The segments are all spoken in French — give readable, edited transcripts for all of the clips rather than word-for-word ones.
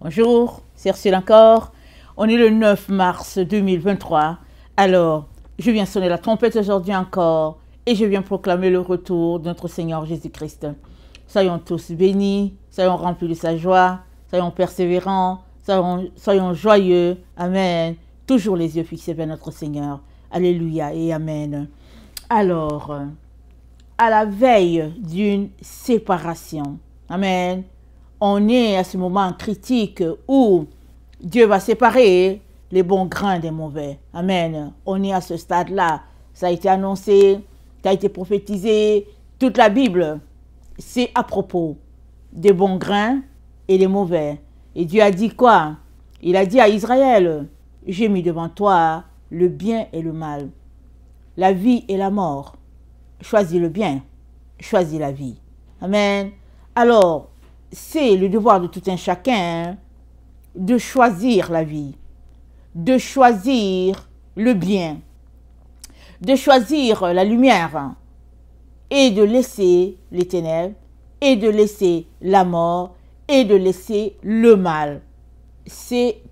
Bonjour, c'est Ursule encore. On est le 9 mars 2023. Alors, je viens sonner la trompette aujourd'hui encore et je viens proclamer le retour de notre Seigneur Jésus-Christ. Soyons tous bénis, soyons remplis de sa joie, soyons persévérants, soyons joyeux. Amen. Toujours les yeux fixés vers notre Seigneur. Alléluia et Amen. Alors, à la veille d'une séparation, Amen, on est à ce moment critique où Dieu va séparer les bons grains des mauvais. Amen. On est à ce stade-là. Ça a été annoncé, ça a été prophétisé. Toute la Bible, c'est à propos des bons grains et des mauvais. Et Dieu a dit quoi? Il a dit à Israël, j'ai mis devant toi le bien et le mal, la vie et la mort. Choisis le bien, choisis la vie. Amen. Alors, c'est le devoir de tout un chacun de choisir la vie, de choisir le bien, de choisir la lumière et de laisser les ténèbres et de laisser la mort et de laisser le mal. C'est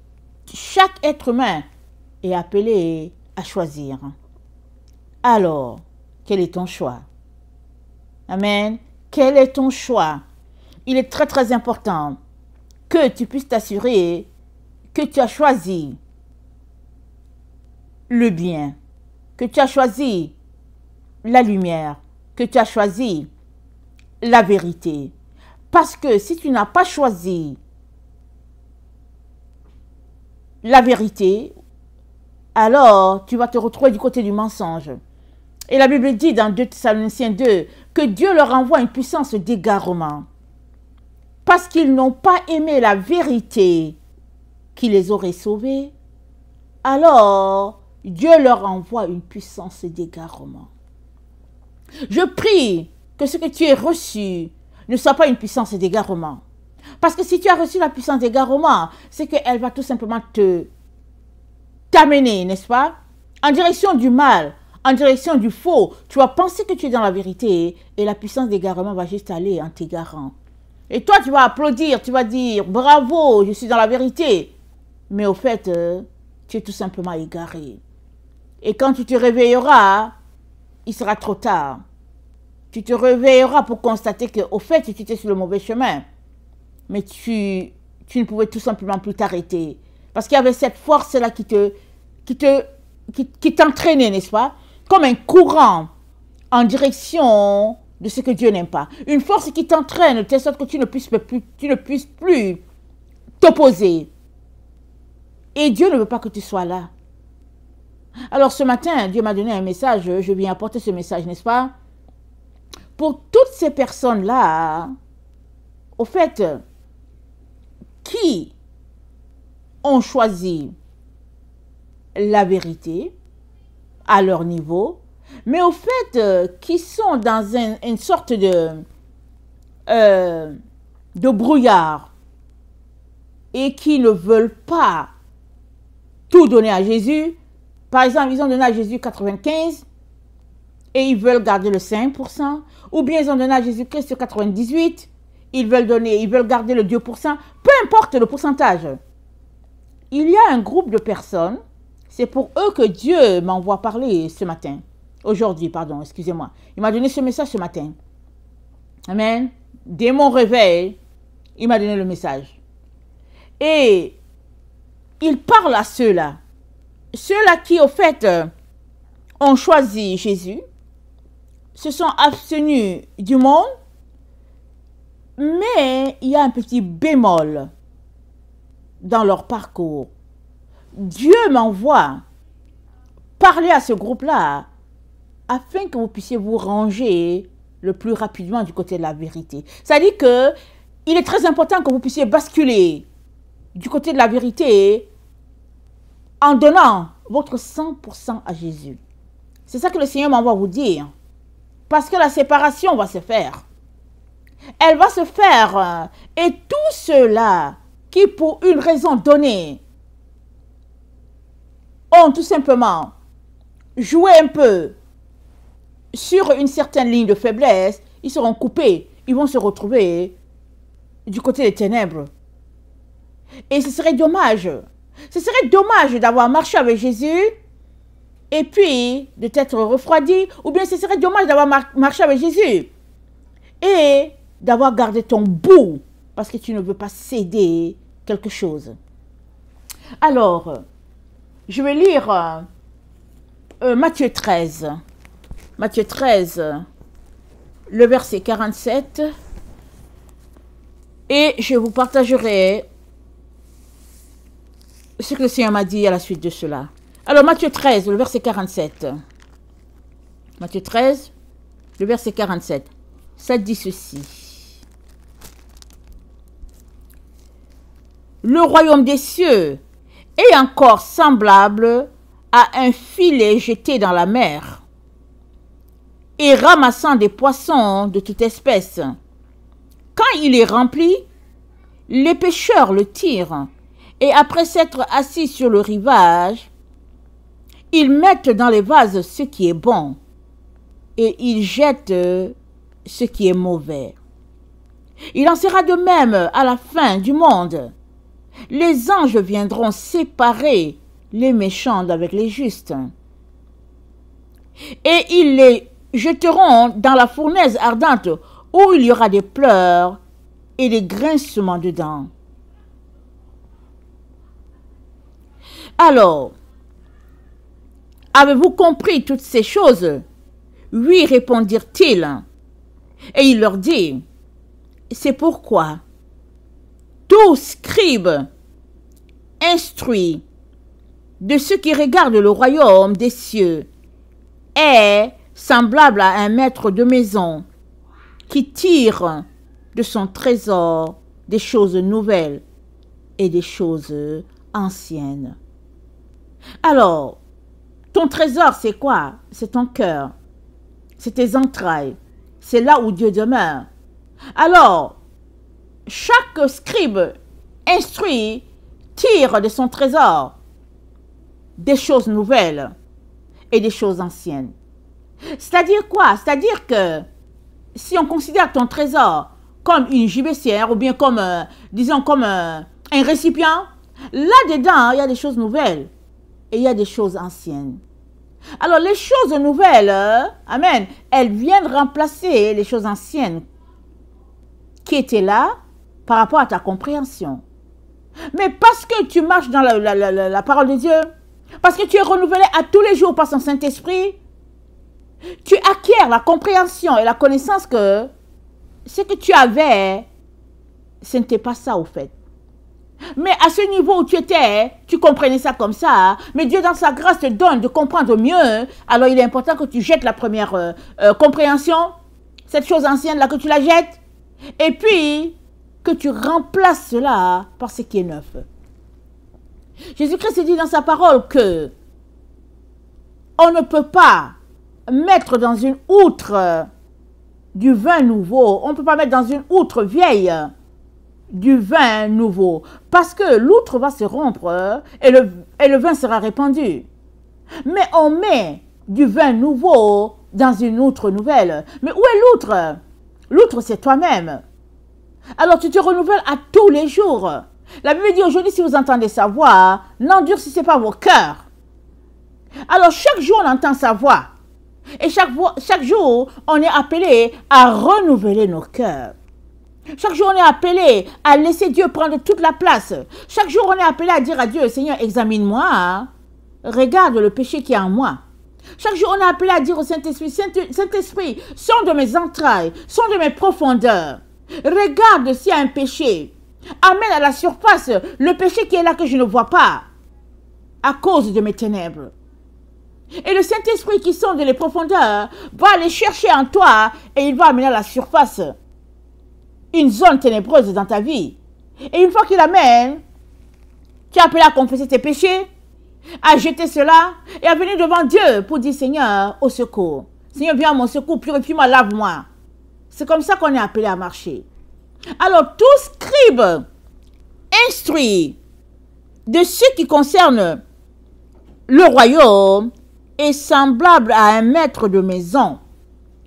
chaque être humain est appelé à choisir. Alors, quel est ton choix? Amen. Quel est ton choix? Il est très important que tu puisses t'assurer que tu as choisi le bien, que tu as choisi la lumière, que tu as choisi la vérité. Parce que si tu n'as pas choisi la vérité, alors tu vas te retrouver du côté du mensonge. Et la Bible dit dans 2 Thessaloniciens 2 que Dieu leur envoie une puissance d'égarement. Parce qu'ils n'ont pas aimé la vérité qui les aurait sauvés, alors Dieu leur envoie une puissance d'égarement. Je prie que ce que tu aies reçu ne soit pas une puissance d'égarement. Parce que si tu as reçu la puissance d'égarement, c'est qu'elle va tout simplement t'amener, n'est-ce pas, en direction du mal, en direction du faux. Tu vas penser que tu es dans la vérité et la puissance d'égarement va juste aller en t'égarant. Et toi, tu vas applaudir, tu vas dire, bravo, je suis dans la vérité. Mais au fait, tu es tout simplement égaré. Et quand tu te réveilleras, il sera trop tard. Tu te réveilleras pour constater qu'au fait, tu étais sur le mauvais chemin. Mais tu ne pouvais tout simplement plus t'arrêter. Parce qu'il y avait cette force-là qui t'entraînait, n'est-ce pas? Comme un courant en direction de ce que Dieu n'aime pas. Une force qui t'entraîne de telle sorte que tu ne puisses plus t'opposer. Et Dieu ne veut pas que tu sois là. Alors ce matin, Dieu m'a donné un message, je viens apporter ce message, n'est-ce pas? Pour toutes ces personnes-là, au fait, qui ont choisi la vérité à leur niveau, mais au fait, qui sont dans une sorte de brouillard et qui ne veulent pas tout donner à Jésus. Par exemple, ils ont donné à Jésus 95 et ils veulent garder le 5%. Ou bien ils ont donné à Jésus-Christ 98, ils veulent garder le 2%. Peu importe le pourcentage. Il y a un groupe de personnes, c'est pour eux que Dieu m'envoie parler ce matin. Aujourd'hui, pardon, excusez-moi. Il m'a donné ce message ce matin. Amen. Dès mon réveil, il m'a donné le message. Et il parle à ceux-là. Ceux-là qui, au fait, ont choisi Jésus, se sont abstenus du monde, mais il y a un petit bémol dans leur parcours. Dieu m'envoie parler à ce groupe-là afin que vous puissiez vous ranger le plus rapidement du côté de la vérité. Ça dit que il est très important que vous puissiez basculer du côté de la vérité en donnant votre 100% à Jésus. C'est ça que le Seigneur m'envoie vous dire. Parce que la séparation va se faire. Elle va se faire. Et tous ceux-là qui, pour une raison donnée, ont tout simplement joué un peu sur une certaine ligne de faiblesse, ils seront coupés. Ils vont se retrouver du côté des ténèbres. Et ce serait dommage. Ce serait dommage d'avoir marché avec Jésus et puis de t'être refroidi. Ou bien ce serait dommage d'avoir marché avec Jésus et d'avoir gardé ton bout parce que tu ne veux pas céder quelque chose. Alors, je vais lire Matthieu 13. Matthieu 13, le verset 47. Et je vous partagerai ce que le Seigneur m'a dit à la suite de cela. Alors, Matthieu 13, le verset 47. Matthieu 13, le verset 47. Ça dit ceci. Le royaume des cieux est encore semblable à un filet jeté dans la mer et ramassant des poissons de toute espèce. Quand il est rempli, les pêcheurs le tirent et après s'être assis sur le rivage, ils mettent dans les vases ce qui est bon et ils jettent ce qui est mauvais. Il en sera de même à la fin du monde. Les anges viendront séparer les méchants d'avec les justes et ils les jeteront dans la fournaise ardente où il y aura des pleurs et des grincements de dents. Alors, avez-vous compris toutes ces choses? Oui, répondirent-ils. Et il leur dit, c'est pourquoi tout scribe instruit de ceux qui regardent le royaume des cieux est semblable à un maître de maison qui tire de son trésor des choses nouvelles et des choses anciennes. Alors, ton trésor, c'est quoi? C'est ton cœur, c'est tes entrailles, c'est là où Dieu demeure. Alors, chaque scribe instruit tire de son trésor des choses nouvelles et des choses anciennes. C'est-à-dire quoi? C'est-à-dire que si on considère ton trésor comme une gibecière ou bien comme, disons, comme un récipient, là-dedans, il y a des choses nouvelles et il y a des choses anciennes. Alors, les choses nouvelles, amen, elles viennent remplacer les choses anciennes qui étaient là par rapport à ta compréhension. Mais parce que tu marches dans la parole de Dieu, parce que tu es renouvelé à tous les jours par son Saint-Esprit, tu acquiers la compréhension et la connaissance que ce que tu avais, ce n'était pas ça au fait. Mais à ce niveau où tu étais, tu comprenais ça comme ça. Mais Dieu dans sa grâce te donne de comprendre mieux. Alors il est important que tu jettes la première compréhension, cette chose ancienne là que tu la jettes. Et puis que tu remplaces cela par ce qui est neuf. Jésus-Christ dit dans sa parole que on ne peut pas mettre dans une outre du vin nouveau. On ne peut pas mettre dans une outre vieille du vin nouveau. Parce que l'outre va se rompre et le vin sera répandu. Mais on met du vin nouveau dans une outre nouvelle. Mais où est l'outre? L'outre, c'est toi-même. Alors tu te renouvelles à tous les jours. La Bible dit aujourd'hui, si vous entendez sa voix, n'endurcissez pas vos cœurs. Alors chaque jour, on entend sa voix. Et chaque jour, on est appelé à renouveler nos cœurs. Chaque jour, on est appelé à laisser Dieu prendre toute la place. Chaque jour, on est appelé à dire à Dieu, Seigneur, examine-moi. Hein? Regarde le péché qui est en moi. Chaque jour, on est appelé à dire au Saint-Esprit, Saint-Esprit, sors de mes entrailles, sors de mes profondeurs. Regarde s'il y a un péché. Amène à la surface le péché qui est là que je ne vois pas à cause de mes ténèbres. Et le Saint-Esprit qui sonde les profondeurs va aller chercher en toi et il va amener à la surface une zone ténébreuse dans ta vie. Et une fois qu'il amène, tu es appelé à confesser tes péchés, à jeter cela et à venir devant Dieu pour dire Seigneur, au secours. Seigneur, viens à mon secours, purifie-moi, lave-moi. C'est comme ça qu'on est appelé à marcher. Alors, tout scribe instruit de ce qui concerne le royaume est semblable à un maître de maison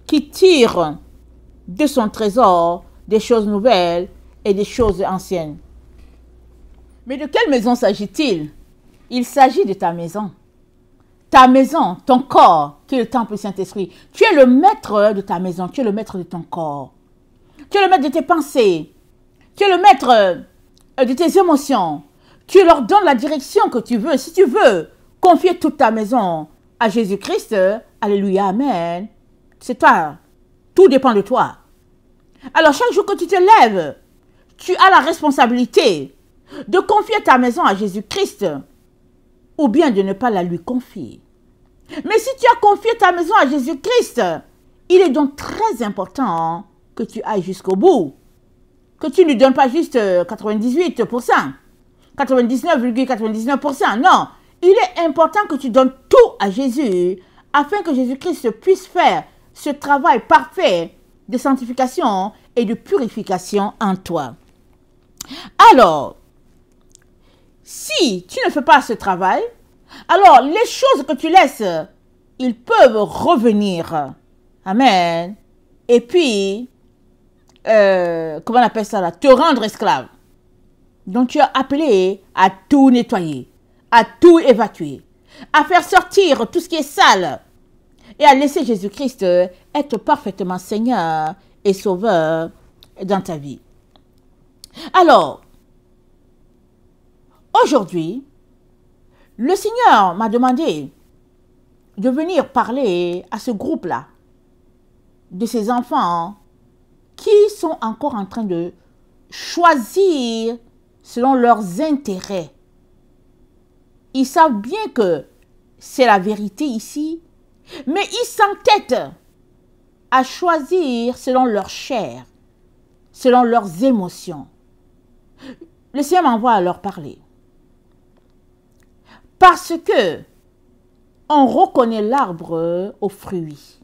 qui tire de son trésor des choses nouvelles et des choses anciennes. Mais de quelle maison s'agit-il? Il s'agit de ta maison. Ta maison, ton corps, qui est le temple du Saint-Esprit. Tu es le maître de ta maison, tu es le maître de ton corps. Tu es le maître de tes pensées. Tu es le maître de tes émotions. Tu leur donnes la direction que tu veux. Si tu veux confier toute ta maison à Jésus-Christ, alléluia, amen, c'est toi. Tout dépend de toi. Alors chaque jour que tu te lèves, tu as la responsabilité de confier ta maison à Jésus-Christ ou bien de ne pas la lui confier. Mais si tu as confié ta maison à Jésus-Christ, il est donc très important que tu ailles jusqu'au bout. Que tu ne lui donnes pas juste 98%, 99,99%. Non, il est important que tu donnes tout à Jésus afin que Jésus-Christ puisse faire ce travail parfait de sanctification et de purification en toi. Alors, si tu ne fais pas ce travail, alors les choses que tu laisses, ils peuvent revenir. Amen. Et puis, comment on appelle ça là? Te rendre esclave. Donc tu es appelé à tout nettoyer, à tout évacuer, à faire sortir tout ce qui est sale et à laisser Jésus-Christ être parfaitement Seigneur et Sauveur dans ta vie. Alors, aujourd'hui, le Seigneur m'a demandé de venir parler à ce groupe-là, de ces enfants qui sont encore en train de choisir selon leurs intérêts. Ils savent bien que c'est la vérité ici, mais ils s'entêtent à choisir selon leur chair, selon leurs émotions. Le Seigneur m'envoie à leur parler. Parce que on reconnaît l'arbre aux fruits.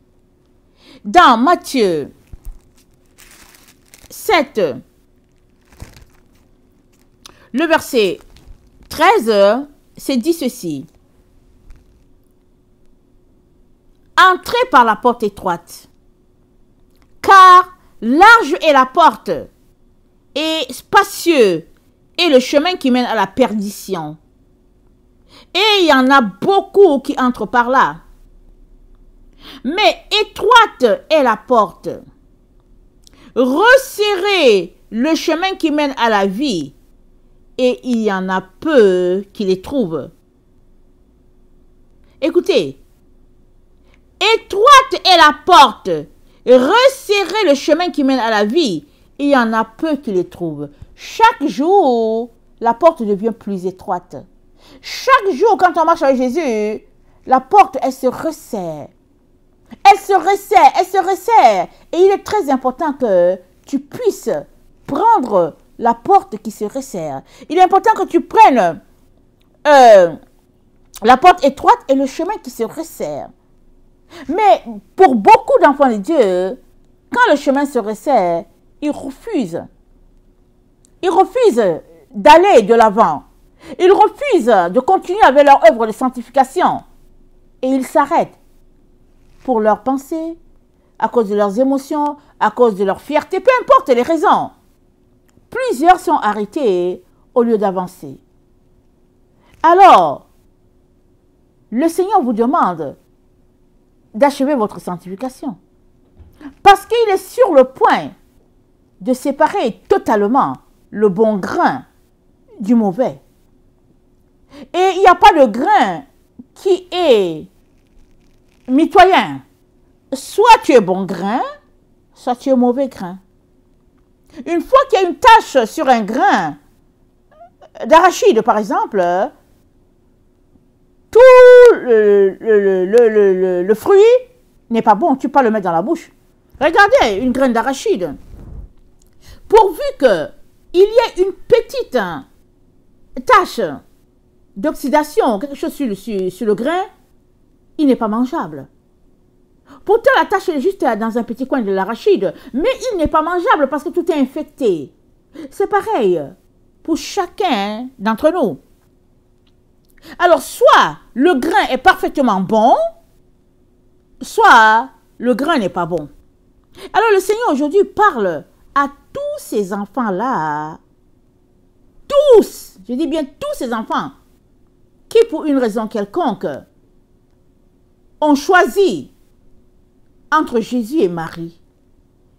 Dans Matthieu 7, le verset 13, c'est dit ceci. Entrez par la porte étroite, car large est la porte et spacieux est le chemin qui mène à la perdition. Et il y en a beaucoup qui entrent par là. Mais étroite est la porte. Resserrez le chemin qui mène à la vie. Et il y en a peu qui les trouvent. Écoutez. Étroite est la porte. Resserrez le chemin qui mène à la vie. Il y en a peu qui les trouvent. Chaque jour, la porte devient plus étroite. Chaque jour, quand on marche avec Jésus, la porte, elle se resserre. Elle se resserre, elle se resserre. Et il est très important que tu puisses prendre la porte qui se resserre. Il est important que tu prennes la porte étroite et le chemin qui se resserre. Mais pour beaucoup d'enfants de Dieu, quand le chemin se resserre, ils refusent. Ils refusent d'aller de l'avant. Ils refusent de continuer avec leur œuvre de sanctification. Et ils s'arrêtent pour leurs pensées, à cause de leurs émotions, à cause de leur fierté, peu importe les raisons. Plusieurs sont arrêtés au lieu d'avancer. Alors, le Seigneur vous demande d'achever votre sanctification. Parce qu'il est sur le point de séparer totalement le bon grain du mauvais. Et il n'y a pas de grain qui est mitoyen. Soit tu es bon grain, soit tu es mauvais grain. Une fois qu'il y a une tache sur un grain d'arachide, par exemple, tout le fruit n'est pas bon. Tu peux pas le mettre dans la bouche. Regardez une graine d'arachide. Pourvu qu'il y ait une petite tache d'oxydation, quelque chose sur le grain, il n'est pas mangeable. Pourtant, la tache est juste dans un petit coin de l'arachide, mais il n'est pas mangeable parce que tout est infecté. C'est pareil pour chacun d'entre nous. Alors, soit le grain est parfaitement bon, soit le grain n'est pas bon. Alors, le Seigneur aujourd'hui parle à tous ces enfants-là tous, je dis bien tous ces enfants, qui pour une raison quelconque ont choisi entre Jésus et Marie,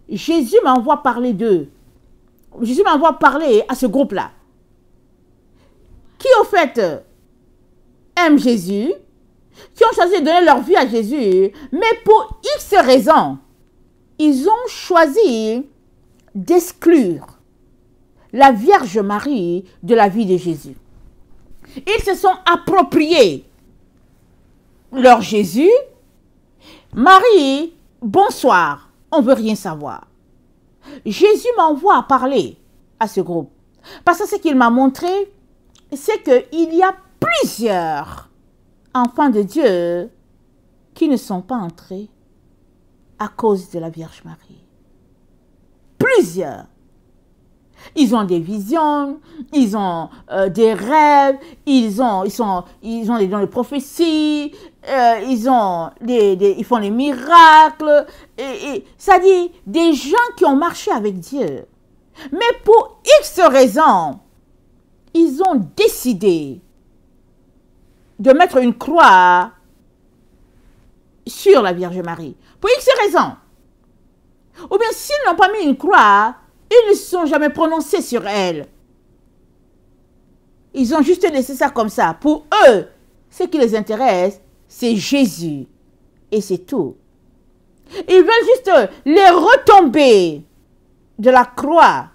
Jésus m'envoie parler d'eux. Jésus m'envoie parler à ce groupe-là. Qui au fait aiment Jésus, qui ont choisi de donner leur vie à Jésus, mais pour X raisons, ils ont choisi d'exclure la Vierge Marie de la vie de Jésus. Ils se sont appropriés leur Jésus. Marie, bonsoir, on ne veut rien savoir. Jésus m'envoie parler à ce groupe. Parce que ce qu'il m'a montré, c'est qu'il y a plusieurs enfants de Dieu qui ne sont pas entrés à cause de la Vierge Marie. Plusieurs. Ils ont des visions, ils ont des rêves, ils ont des dons de prophétie, ils font des miracles. Ça dit des gens qui ont marché avec Dieu. Mais pour X raisons, ils ont décidé de mettre une croix sur la Vierge Marie. Pour X raisons. Ou bien s'ils n'ont pas mis une croix, ils ne se sont jamais prononcés sur elle. Ils ont juste laissé ça comme ça. Pour eux, ce qui les intéresse, c'est Jésus. Et c'est tout. Ils veulent juste les retomber de la croix.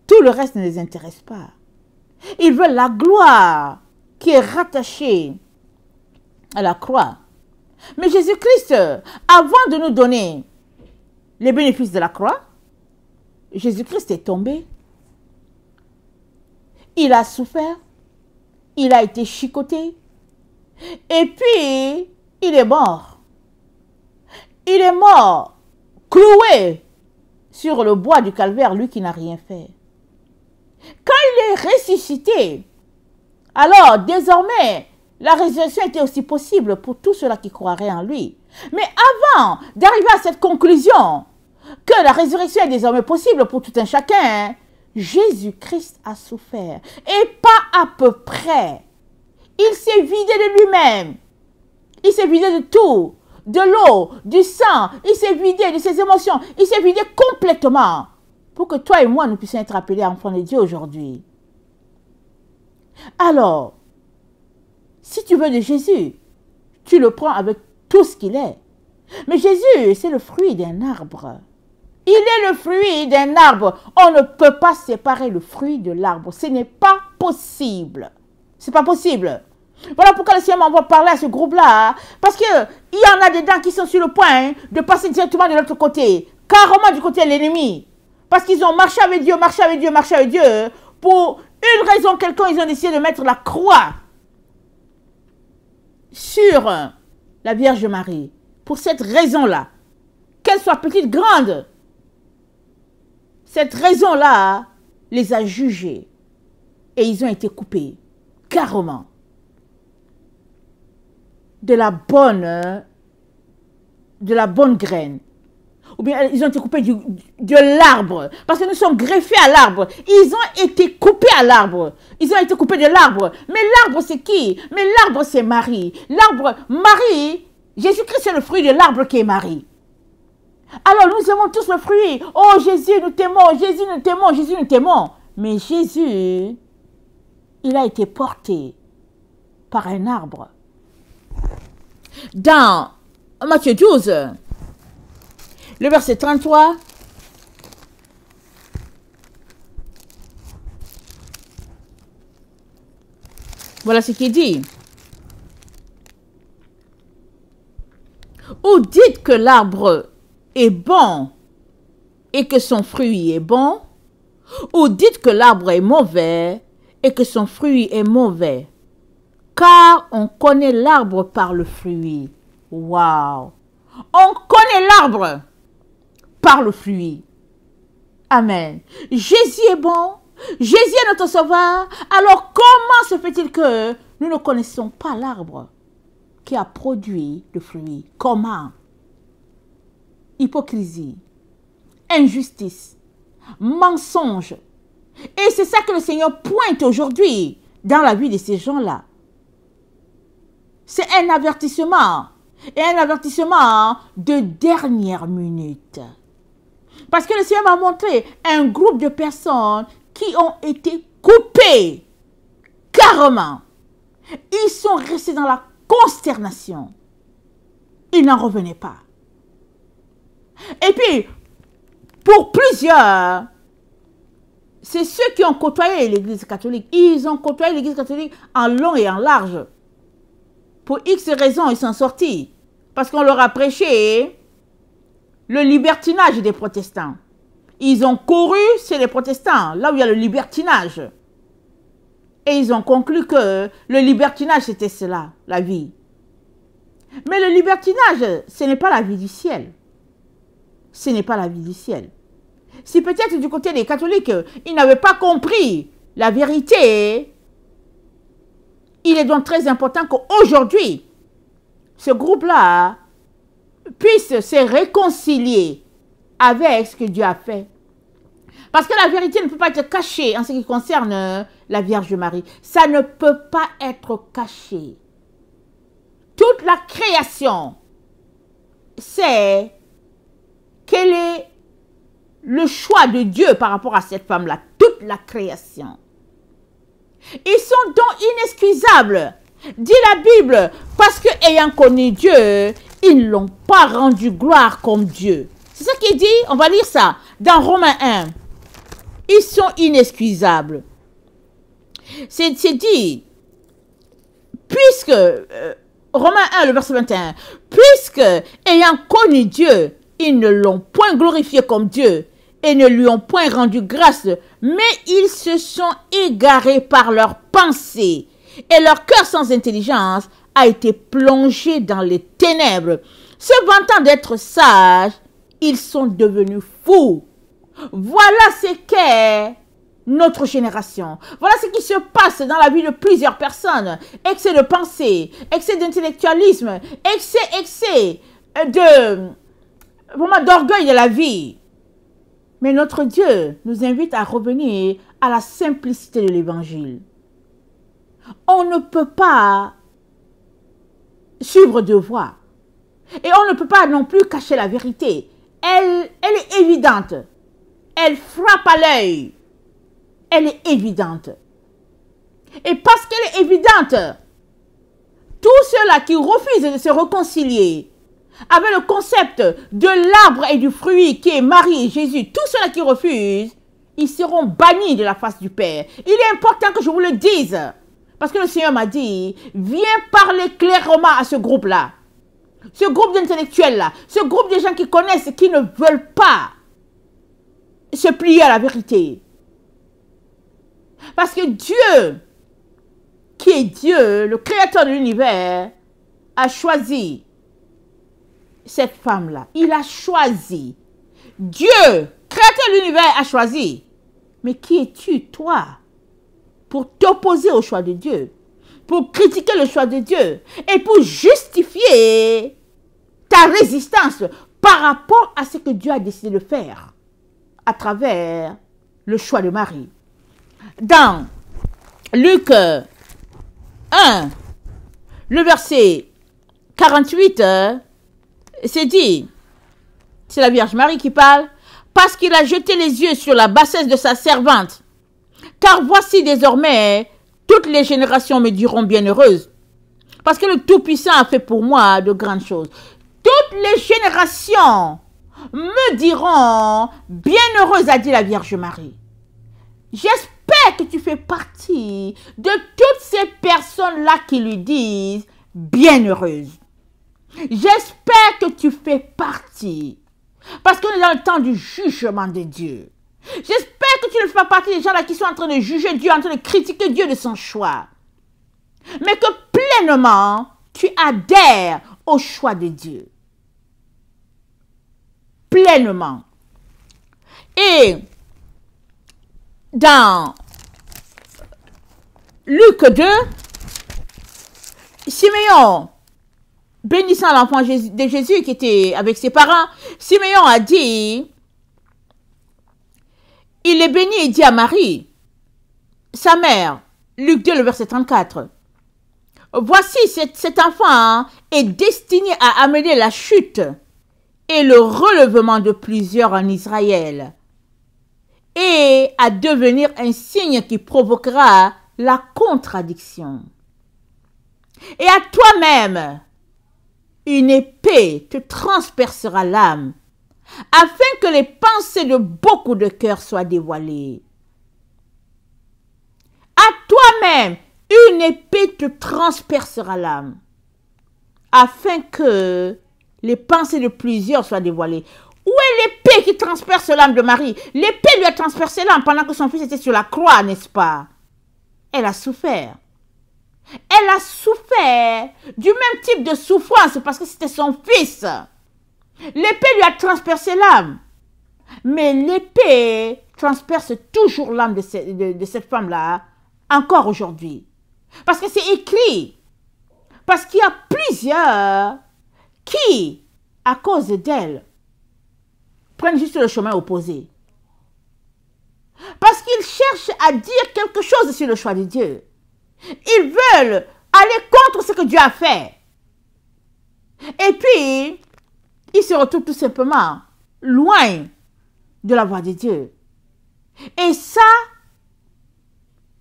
Tout le reste ne les intéresse pas. Ils veulent la gloire qui est rattachée à la croix. Mais Jésus-Christ, avant de nous donner les bénéfices de la croix, Jésus-Christ est tombé. Il a souffert. Il a été chicoté. Et puis, il est mort. Il est mort, cloué sur le bois du calvaire, lui qui n'a rien fait. Quand il est ressuscité, alors désormais, la résurrection était aussi possible pour tous ceux-là qui croiraient en lui. Mais avant d'arriver à cette conclusion, que la résurrection est désormais possible pour tout un chacun, Jésus-Christ a souffert. Et pas à peu près. Il s'est vidé de lui-même. Il s'est vidé de tout. De l'eau, du sang. Il s'est vidé de ses émotions. Il s'est vidé complètement. Pour que toi et moi, nous puissions être appelés enfants de Dieu aujourd'hui. Alors, si tu veux de Jésus, tu le prends avec tout ce qu'il est. Mais Jésus, c'est le fruit d'un arbre. Il est le fruit d'un arbre. On ne peut pas séparer le fruit de l'arbre. Ce n'est pas possible. Ce n'est pas possible. Voilà pourquoi le Seigneur m'envoie parler à ce groupe-là. Parce qu'il y en a des dents qui sont sur le point de passer directement de l'autre côté. Carrément du côté de l'ennemi. Parce qu'ils ont marché avec Dieu, marché avec Dieu, marché avec Dieu. Pour une raison quelconque, ils ont décidé de mettre la croix sur la Vierge Marie. Pour cette raison-là. Qu'elle soit petite, grande. Cette raison-là les a jugés et ils ont été coupés, carrément, de la bonne graine. Ou bien ils ont été coupés de l'arbre, parce que nous sommes greffés à l'arbre. Ils ont été coupés à l'arbre. Ils ont été coupés de l'arbre. Mais l'arbre c'est qui? Mais l'arbre c'est Marie. L'arbre, Marie, Jésus-Christ c'est le fruit de l'arbre qui est Marie. Alors nous aimons tous le fruit. Oh Jésus, nous t'aimons, Jésus, nous t'aimons, Jésus, nous t'aimons. Mais Jésus, il a été porté par un arbre. Dans Matthieu 12, le verset 33, voilà ce qu'il dit. Ou dites que l'arbre est bon et que son fruit est bon, ou dites que l'arbre est mauvais et que son fruit est mauvais. Car on connaît l'arbre par le fruit. Waouh! On connaît l'arbre par le fruit. Amen. Jésus est bon. Jésus est notre sauveur. Alors comment se fait-il que nous ne connaissons pas l'arbre qui a produit le fruit? Comment? Hypocrisie, injustice, mensonge, Et c'est ça que le Seigneur pointe aujourd'hui dans la vie de ces gens-là. C'est un avertissement. Et un avertissement de dernière minute. Parce que le Seigneur m'a montré un groupe de personnes qui ont été coupées carrément. Ils sont restés dans la consternation. Ils n'en revenaient pas. Et puis, pour plusieurs, c'est ceux qui ont côtoyé l'Église catholique. Ils ont côtoyé l'Église catholique en long et en large. Pour X raisons, ils sont sortis. Parce qu'on leur a prêché le libertinage des protestants. Ils ont couru, c'est les protestants, là où il y a le libertinage. Et ils ont conclu que le libertinage, c'était cela, la vie. Mais le libertinage, ce n'est pas la vie du ciel. Ce n'est pas la vie du ciel. Si peut-être du côté des catholiques, ils n'avaient pas compris la vérité, il est donc très important qu'aujourd'hui, ce groupe-là puisse se réconcilier avec ce que Dieu a fait. Parce que la vérité ne peut pas être cachée en ce qui concerne la Vierge Marie. Ça ne peut pas être caché. Toute la création sait quel est le choix de Dieu par rapport à cette femme-là. Toute la création. Ils sont donc inexcusables, dit la Bible, parce que ayant connu Dieu, ils ne l'ont pas rendu gloire comme Dieu. C'est ça qu'il dit, on va lire ça, dans Romains 1. Ils sont inexcusables. C'est dit, puisque, Romains 1, le verset 21, puisque, ayant connu Dieu, ils ne l'ont point glorifié comme Dieu, et ne lui ont point rendu grâce, mais ils se sont égarés par leurs pensées, et leur cœur sans intelligence a été plongé dans les ténèbres. Se vantant d'être sages, ils sont devenus fous. Voilà ce qu'est notre génération. Voilà ce qui se passe dans la vie de plusieurs personnes. Excès de pensée, excès d'intellectualisme, excès d'orgueil de la vie. Mais notre Dieu nous invite à revenir à la simplicité de l'évangile. On ne peut pas suivre deux voies. Et on ne peut pas non plus cacher la vérité. Elle est évidente. Elle frappe à l'œil. Elle est évidente. Et parce qu'elle est évidente, tous ceux-là qui refusent de se réconcilier avec le concept de l'arbre et du fruit qui est Marie et Jésus, tous ceux-là qui refusent, ils seront bannis de la face du Père. Il est important que je vous le dise. Parce que le Seigneur m'a dit, viens parler clairement à ce groupe-là. Ce groupe d'intellectuels-là. Ce groupe de gens qui connaissent et qui ne veulent pas se plier à la vérité. Parce que Dieu, qui est Dieu, le créateur de l'univers, a choisi cette femme-là. Il a choisi. Dieu, créateur de l'univers, a choisi. Mais qui es-tu, toi, pour t'opposer au choix de Dieu, pour critiquer le choix de Dieu et pour justifier ta résistance par rapport à ce que Dieu a décidé de faire à travers le choix de Marie. Dans Luc 1, le verset 48, c'est dit, c'est la Vierge Marie qui parle, parce qu'il a jeté les yeux sur la bassesse de sa servante. Car voici désormais, toutes les générations me diront bienheureuse, parce que le Tout-Puissant a fait pour moi de grandes choses. Toutes les générations me diront bienheureuse, a dit la Vierge Marie. J'espère que tu fais partie de toutes ces personnes-là qui lui disent bienheureuse. J'espère que tu fais partie. Parce qu'on est dans le temps du jugement de Dieu. J'espère que tu ne fais pas partie des gens là qui sont en train de juger Dieu, en train de critiquer Dieu de son choix. Mais que pleinement, tu adhères au choix de Dieu. Pleinement. Et dans Luc 2, Siméon, bénissant l'enfant de Jésus qui était avec ses parents, Siméon a dit, il est béni et dit à Marie, sa mère, Luc 2, le verset 34, voici cet enfant est destiné à amener la chute et le relèvement de plusieurs en Israël et à devenir un signe qui provoquera la contradiction. Et à toi-même, une épée te transpercera l'âme, afin que les pensées de beaucoup de cœurs soient dévoilées. À toi-même, une épée te transpercera l'âme, afin que les pensées de plusieurs soient dévoilées. Où est l'épée qui transperce l'âme de Marie? L'épée lui a transpercé l'âme pendant que son fils était sur la croix, n'est-ce pas? Elle a souffert. Elle a souffert du même type de souffrance parce que c'était son fils. L'épée lui a transpercé l'âme. Mais l'épée transperce toujours l'âme de cette femme-là, encore aujourd'hui. Parce que c'est écrit. Parce qu'il y a plusieurs qui, à cause d'elle, prennent juste le chemin opposé. Parce qu'ils cherchent à dire quelque chose sur le choix de Dieu. Ils veulent aller contre ce que Dieu a fait. Et puis, ils se retrouvent tout simplement loin de la voie de Dieu. Et ça,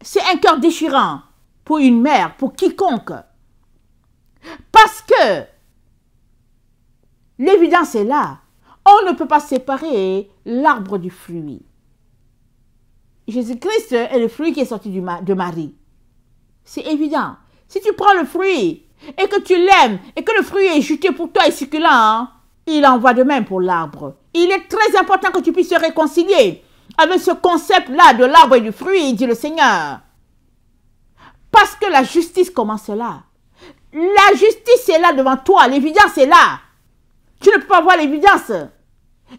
c'est un cœur déchirant pour une mère, pour quiconque. Parce que l'évidence est là. On ne peut pas séparer l'arbre du fruit. Jésus-Christ est le fruit qui est sorti de Marie. C'est évident. Si tu prends le fruit et que tu l'aimes et que le fruit est juteux pour toi et succulent, hein, il en va de même pour l'arbre. Il est très important que tu puisses te réconcilier avec ce concept-là de l'arbre et du fruit, dit le Seigneur. Parce que la justice commence là. La justice est là devant toi. L'évidence est là. Tu ne peux pas voir l'évidence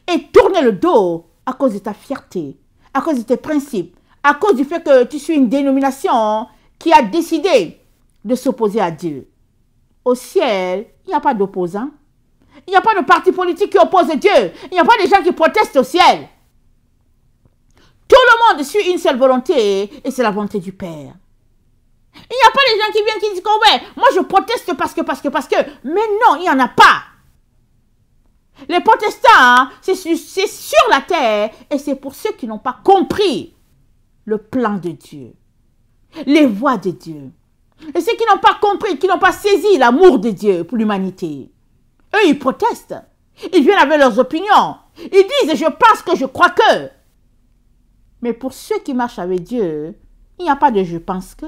et tourner le dos à cause de ta fierté, à cause de tes principes, à cause du fait que tu suis une dénomination qui a décidé de s'opposer à Dieu. Au ciel, il n'y a pas d'opposants. Il n'y a pas de parti politique qui oppose Dieu. Il n'y a pas de gens qui protestent au ciel. Tout le monde suit une seule volonté et c'est la volonté du Père. Il n'y a pas de gens qui viennent qui disent que ouais, moi je proteste parce que. Mais non, il n'y en a pas. Les protestants, c'est sur la terre et c'est pour ceux qui n'ont pas compris le plan de Dieu, les voies de Dieu. Et ceux qui n'ont pas compris, qui n'ont pas saisi l'amour de Dieu pour l'humanité. Eux, ils protestent. Ils viennent avec leurs opinions. Ils disent, je pense que, je crois que. Mais pour ceux qui marchent avec Dieu, il n'y a pas de je pense que.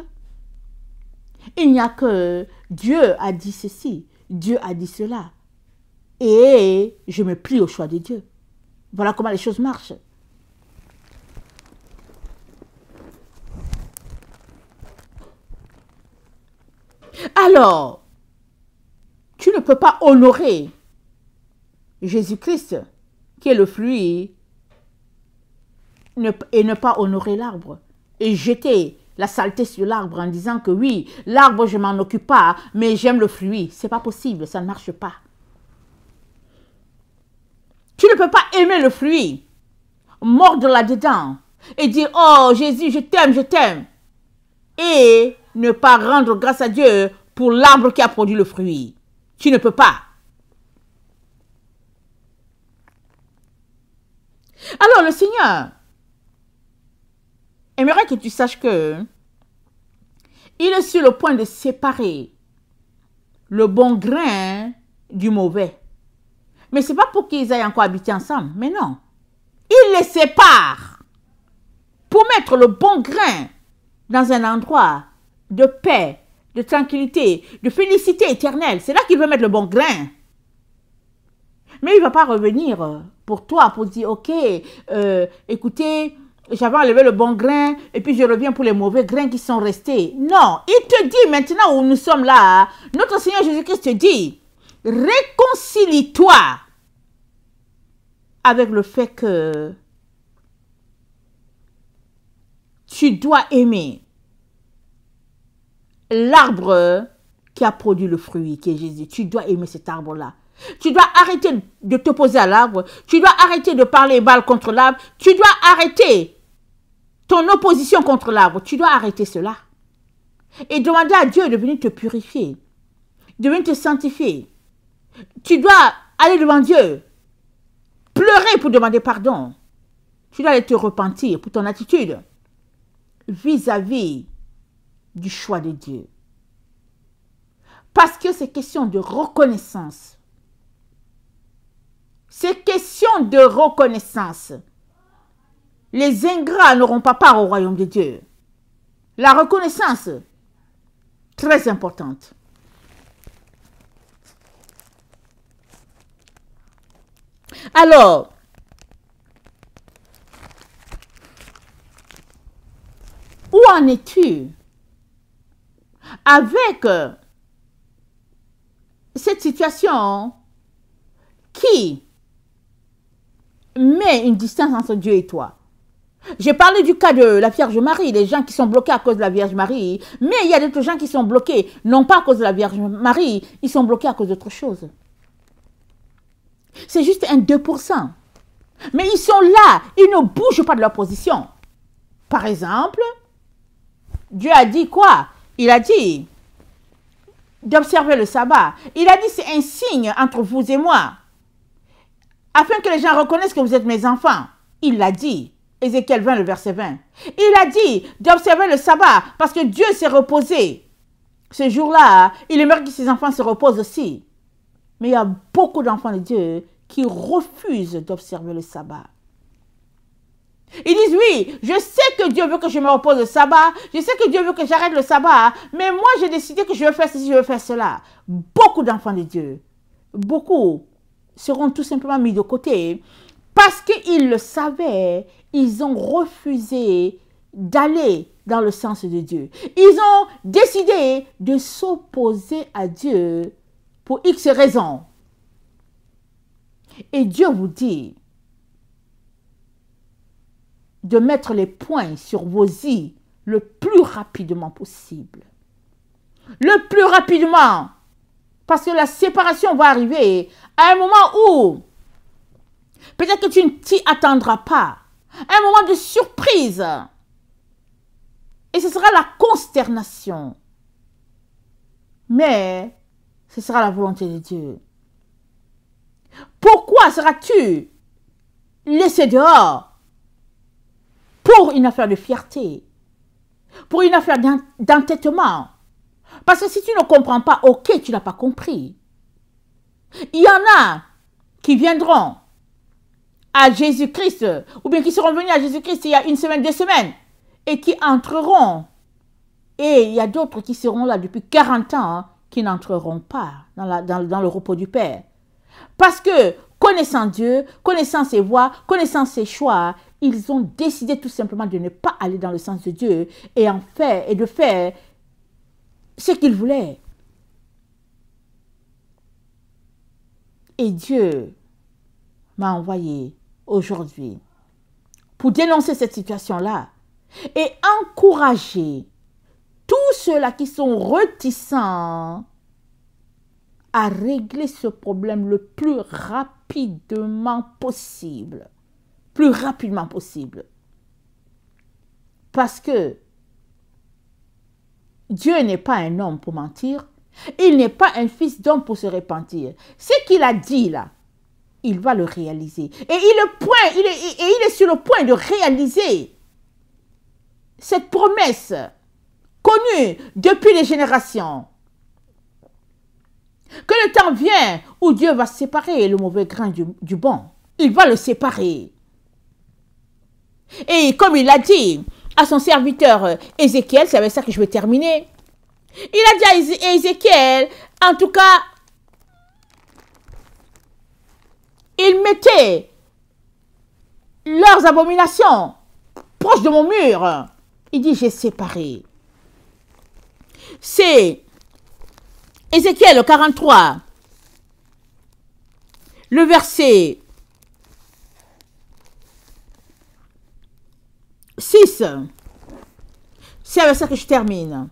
Il n'y a que Dieu a dit ceci, Dieu a dit cela. Et je me plie au choix de Dieu. Voilà comment les choses marchent. Alors, tu ne peux pas honorer Jésus-Christ, qui est le fruit, et ne pas honorer l'arbre. Et jeter la saleté sur l'arbre en disant que oui, l'arbre, je ne m'en occupe pas, mais j'aime le fruit. Ce n'est pas possible, ça ne marche pas. Tu ne peux pas aimer le fruit, mordre là-dedans et dire, oh Jésus, je t'aime, je t'aime. Et ne pas rendre grâce à Dieu pour l'arbre qui a produit le fruit. Tu ne peux pas. Alors le Seigneur aimerait que tu saches que il est sur le point de séparer le bon grain du mauvais. Mais ce n'est pas pour qu'ils aillent encore habiter ensemble. Mais non. Il les sépare pour mettre le bon grain dans un endroit de paix, de tranquillité, de félicité éternelle. C'est là qu'il veut mettre le bon grain. Mais il ne va pas revenir pour toi, pour dire, ok, écoutez, j'avais enlevé le bon grain et puis je reviens pour les mauvais grains qui sont restés. Non, il te dit maintenant où nous sommes là, notre Seigneur Jésus-Christ te dit, réconcilie-toi avec le fait que tu dois aimer l'arbre qui a produit le fruit, qui est Jésus. Tu dois aimer cet arbre-là. Tu dois arrêter de t'opposer à l'arbre. Tu dois arrêter de parler mal contre l'arbre. Tu dois arrêter ton opposition contre l'arbre, tu dois arrêter cela. Et demander à Dieu de venir te purifier, de venir te sanctifier. Tu dois aller devant Dieu, pleurer pour demander pardon. Tu dois aller te repentir pour ton attitude vis-à-vis du choix de Dieu. Parce que c'est question de reconnaissance. C'est question de reconnaissance. Les ingrats n'auront pas part au royaume de Dieu. La reconnaissance, très importante. Alors, où en es-tu avec cette situation qui met une distance entre Dieu et toi? J'ai parlé du cas de la Vierge Marie, les gens qui sont bloqués à cause de la Vierge Marie, mais il y a d'autres gens qui sont bloqués, non pas à cause de la Vierge Marie, ils sont bloqués à cause d'autre chose. C'est juste un 2%. Mais ils sont là, ils ne bougent pas de leur position. Par exemple, Dieu a dit quoi? Il a dit d'observer le sabbat. Il a dit c'est un signe entre vous et moi, afin que les gens reconnaissent que vous êtes mes enfants. Il l'a dit. Ézéchiel 20, le verset 20. Il a dit d'observer le sabbat parce que Dieu s'est reposé. Ce jour-là, il aimerait que ses enfants se reposent aussi. Mais il y a beaucoup d'enfants de Dieu qui refusent d'observer le sabbat. Ils disent oui, je sais que Dieu veut que je me repose le sabbat, je sais que Dieu veut que j'arrête le sabbat, mais moi j'ai décidé que je veux faire ceci, je veux faire cela. Beaucoup d'enfants de Dieu, beaucoup seront tout simplement mis de côté parce qu'ils le savaient, ils ont refusé d'aller dans le sens de Dieu. Ils ont décidé de s'opposer à Dieu pour X raisons. Et Dieu vous dit de mettre les points sur vos i le plus rapidement possible. Le plus rapidement. Parce que la séparation va arriver à un moment où peut-être que tu ne t'y attendras pas. Un moment de surprise. Et ce sera la consternation. Mais ce sera la volonté de Dieu. Pourquoi seras-tu laissé dehors pour une affaire de fierté, pour une affaire d'entêtement? Parce que si tu ne comprends pas, ok, tu n'as pas compris. Il y en a qui viendront à Jésus-Christ, ou bien qui seront venus à Jésus-Christ il y a 1 semaine, 2 semaines, et qui entreront. Et il y a d'autres qui seront là depuis 40 ans, qui n'entreront pas dans le repos du Père. Parce que, connaissant Dieu, connaissant ses voies, connaissant ses choix, ils ont décidé tout simplement de ne pas aller dans le sens de Dieu et de faire ce qu'ils voulaient. Et Dieu m'a envoyé aujourd'hui pour dénoncer cette situation-là et encourager tous ceux-là qui sont réticents à régler ce problème le plus rapidement possible. Plus rapidement possible. Parce que Dieu n'est pas un homme pour mentir. Il n'est pas un fils d'homme pour se repentir. Ce qu'il a dit là, il va le réaliser. Et il est sur le point de réaliser cette promesse connue depuis les générations. Que le temps vient où Dieu va séparer le mauvais grain du bon. Il va le séparer. Et comme il a dit à son serviteur Ézéchiel, c'est avec ça que je vais terminer. Il a dit à Ézéchiel, en tout cas, ils mettaient leurs abominations proches de mon mur. Il dit, j'ai séparé. C'est Ézéchiel 43, le verset 6. C'est avec ça que je termine.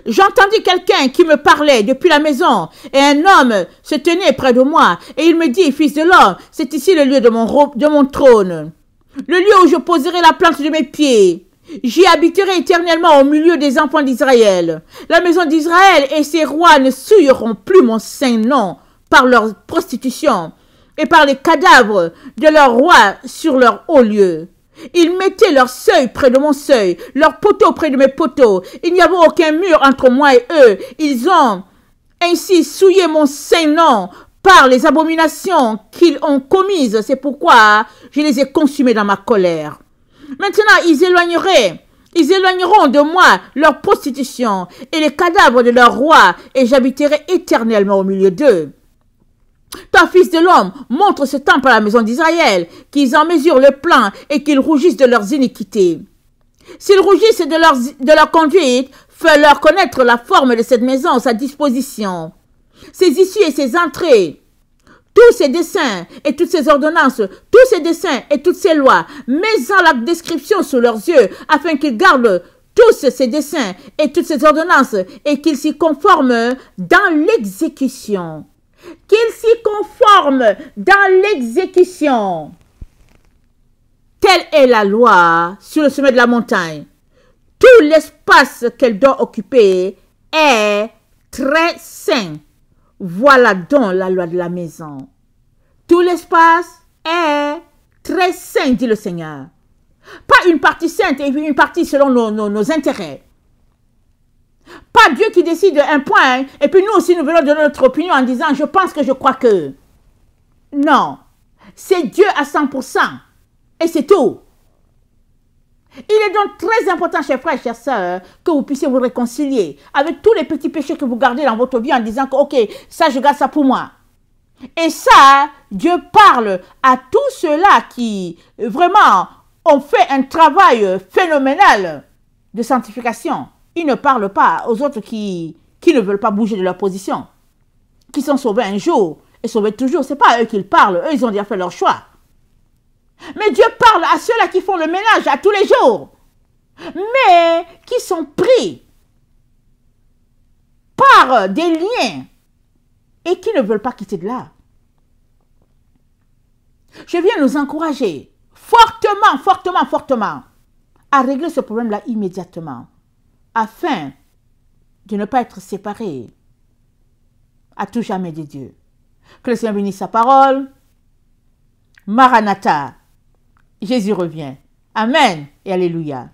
J'entendis quelqu'un qui me parlait depuis la maison, et un homme se tenait près de moi, et il me dit, fils de l'homme, c'est ici le lieu de mon trône. le lieu où je poserai la plante de mes pieds. J'y habiterai éternellement au milieu des enfants d'Israël. La maison d'Israël et ses rois ne souilleront plus mon saint nom par leur prostitution et par les cadavres de leurs rois sur leur haut lieu. Ils mettaient leur seuil près de mon seuil, leur poteau près de mes poteaux. Il n'y avait aucun mur entre moi et eux. Ils ont ainsi souillé mon saint nom par les abominations qu'ils ont commises. C'est pourquoi je les ai consumés dans ma colère. Maintenant, ils éloigneront de moi leur prostitution et les cadavres de leurs rois, et j'habiterai éternellement au milieu d'eux. Toi, fils de l'homme, montre ce temple à la maison d'Israël, qu'ils en mesurent le plan et qu'ils rougissent de leurs iniquités. S'ils rougissent de leur conduite, fais-leur connaître la forme de cette maison, sa disposition, ses issues et ses entrées, tous ces dessins et toutes ces ordonnances, tous ces dessins et toutes ces lois, mets-en la description sous leurs yeux, afin qu'ils gardent tous ces dessins et toutes ces ordonnances, et qu'ils s'y conforment dans l'exécution. Qu'ils s'y conforment dans l'exécution. Telle est la loi sur le sommet de la montagne. Tout l'espace qu'elle doit occuper est très saint. Voilà donc la loi de la maison. Tout l'espace est très saint, dit le Seigneur. Pas une partie sainte et une partie selon nos intérêts. Pas Dieu qui décide un point et puis nous aussi nous venons donner notre opinion en disant je pense que je crois que. Non, c'est Dieu à 100% et c'est tout. Il est donc très important, chers frères et chères sœurs, que vous puissiez vous réconcilier avec tous les petits péchés que vous gardez dans votre vie en disant que, ok, ça, je garde ça pour moi. Et ça, Dieu parle à tous ceux-là qui, vraiment, ont fait un travail phénoménal de sanctification. Il ne parle pas aux autres qui ne veulent pas bouger de leur position, qui sont sauvés un jour et sauvés toujours. Ce n'est pas à eux qu'ils parlent, eux, ils ont déjà fait leur choix. Mais Dieu parle à ceux-là qui font le ménage à tous les jours, mais qui sont pris par des liens et qui ne veulent pas quitter de là. Je viens nous encourager fortement, fortement, fortement à régler ce problème-là immédiatement, afin de ne pas être séparés à tout jamais de Dieu. Que le Seigneur bénisse sa parole. Maranatha. Jésus revient. Amen et alléluia.